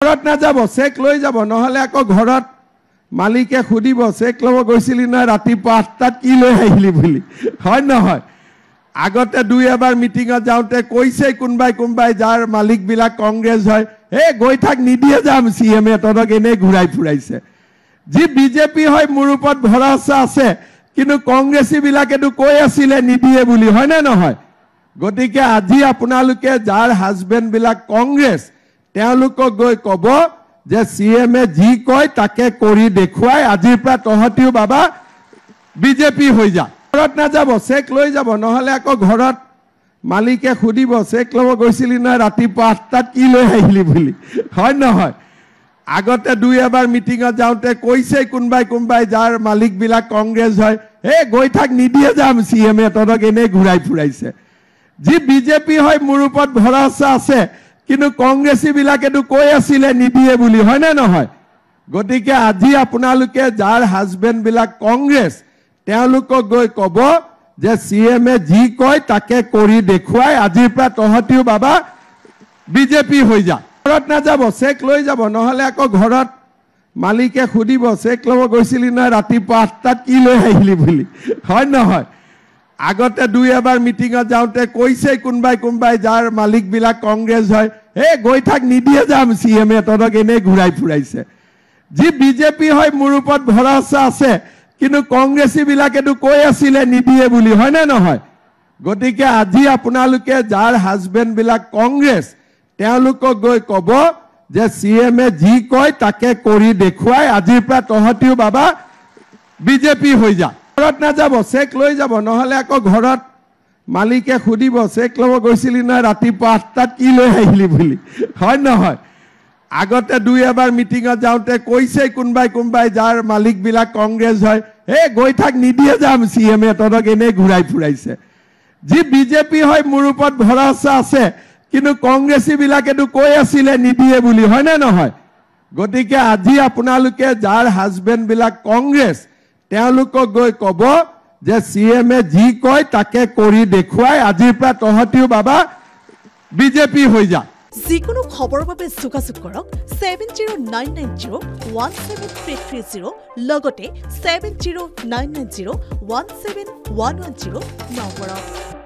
ঘৰত নাযাব চেক লৈ যাব নহলে আকৌ ঘৰত মালিকে খুদিব চেক লব গৈছিলি না ৰাতিপুৱা 8টাত কি লৈ আহিলি বুলি হয় নহয় আগতে দুই এবাৰ মিটিঙত যাওঁতে কৈছে কোনবাই যাৰ মালিক বিলাক কংগ্ৰেছ হয় হে গৈ থাক নিদিয়ে যাম সিএমএ তদক এনে ঘুৰাই ফুৰাইছে যি বিজেপি হয় মোৰ ওপৰত ভৰসা আছে কিন্তু কংগ্ৰেছী বিলাকেতো কৈ আছিলে নিদিয়ে বুলি হয় না নহয় গতিকে আজি আপোনালোকে যাৰ হাজবেণ্ড বিলাক কংগ্ৰেছ তেওঁলোকক গৈ কব যে সিএমএ যি কয় তাকে কৰি দেখুৱাই আজিৰ পৰা তহতিও বাবা বিজেপি হৈ যা ঘৰত নাযাব চেক লৈ যাব নহলে আকৌ ঘৰত মালিকে খুদিব চেক লব গৈছিলি না ৰাতিপুৱা 8টাত কি লৈ আহিলি বুলি হয় নহয় আগতে দুই এবাৰ মিটিঙত যাওঁতে কৈছে কোনবাই যাৰ মালিক বিলাক কংগ্ৰেছ হয় হে গৈ থাক নিদিয়ে যাম সিএমএ তদক এনে ঘুৰাই ফুৰাইছে যি বিজেপি হয় মোৰ ওপৰত ভৰসা আছে কিন্তু কংগ্ৰেছী বিলাকেতো কৈ আছিলে নিদিয়ে বুলি হয় না নহয় গতিকে আজি আপোনালোকে যাৰ হাজবেণ্ড বিলাক কংগ্ৰেছ তেওঁলোকক গৈ কব যে সিএমএ যি কয় তাকে কৰি দেখুৱাই আজিৰ পৰা তহতিও বাবা বিজেপি হৈ যা ঘৰত নাযাব চেক লৈ যাব নহলে আকৌ ঘৰত মালিকে খুদিব চেক লব গৈছিলি না ৰাতিপুৱা 8টাত কি লৈ আহিলি বুলি হয় নহয় আগতে দুই এবাৰ মিটিঙত যাওঁতে কৈছে কোনবাই যাৰ মালিক বিলাক কংগ্ৰেছ হয় হে গৈ থাক নিদিয়ে যাম সিএমএ তদক এনে ঘুৰাই ফুৰাইছে যি বিজেপি হয় মোৰ ওপৰত ভৰসা আছে কিন্তু কংগ্ৰেছী বিলাকেতো কৈ আছিলে নিদিয়ে বুলি হয় না নহয় গতিকে আজি আপোনালোকে যাৰ হাজবেণ্ড বিলাক কংগ্ৰেছ তেওঁলোকক গৈ কব যে সিএমএ যি কয় তাকে কৰি দেখুৱাই আজিৰ পৰা তহতিও বাবা বিজেপি হৈ যা ঘৰত নাযাব চেক লৈ যাব নহলে আকৌ ঘৰত মালিকে খুদিব চেক লব গৈছিলি না ৰাতিপুৱা 8টাত কি লৈ আহিলি বুলি হয় নহয় আগতে দুই এবাৰ মিটিঙত যাওঁতে কৈছে কোনবাই যাৰ মালিক বিলাক কংগ্ৰেছ হয় হে গৈ থাক নিদিয়ে যাম সিএমএ তদক এনে ঘুৰাই ফুৰাইছে যি বিজেপি হয় মোৰ ওপৰত ভৰসা আছে কিন্তু কংগ্ৰেছী বিলাকেতো কৈ আছিলে নিদিয়ে বুলি হয় না নহয় গতিকে আজি আপোনালোকে যাৰ হাজবেণ্ড বিলাক কংগ্ৰেছ তেওঁলোকক গৈ কব যে সিএমএ যি কয় তাকে কৰি দেখুৱাই আজিৰ পৰা তহতিও বাবা বিজেপি হৈ যা যিকোনো খবৰৰ বাবে যোগাযোগ কৰক 7099017330 লগতে 7099017110 নম্বৰত